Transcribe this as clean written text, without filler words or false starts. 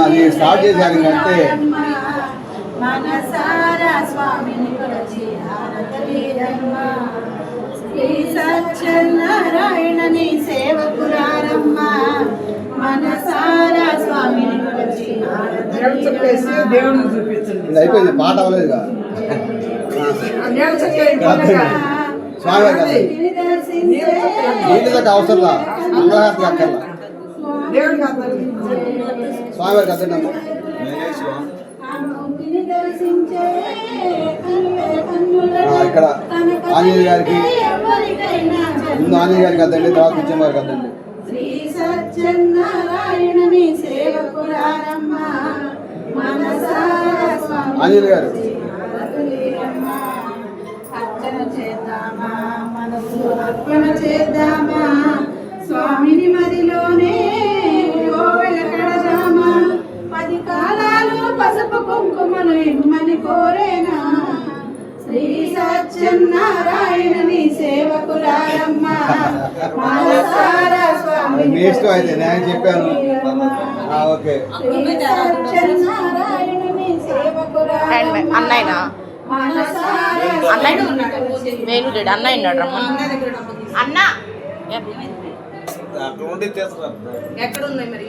అది స్టార్ట్ చేశాను అంతే. మనసారా స్వామిని కొలిచి ఆరాధించమ్మ. శ్రీ సత్యనారాయణని సేవకురారమ్మ. మనసారా స్వామిని కొలిచి దేవుడిని చూపించండి. ఇది అయిపోయింది, పాట అవ్వలేదు. స్వామి నీళ్ళకి అవసరంలా, మంగళహారతి అక్కర్లా. స్వామి వారికి అర్థం ఇక్కడ ఆంజనేయ గారికి ముందు ఆంజనేయ గారికి అద్దండి, తర్వాత పిచ్చమ్మ గారికి అద్దండి. శ్రీ సత్యనారాయణని సేవకురారమ్మ. మనసారా ఆంజనేయ గారు అర్చన చేద్దామా, మనసు అర్పణ చేద్దామా, స్వామిని మదిలోనే కడదామా. 10 కాలాలు పసుపు కుంకుమలు ఇమ్మని కోరేనా. శ్రీ సత్యనారాయణని సేవకురారమ్మ. మనసారా స్వామిని మీ ఇష్టం అయితే నేను చెప్పాను. ఓకే సత్యనారాయణని సేవకురారమ్మ. అన్నయ్యనా అన్నయ్య వేణుడు అన్నయ్య ఉన్నాడు రమ్మ అన్న ఎక్కడ ఉన్నాయి మరి?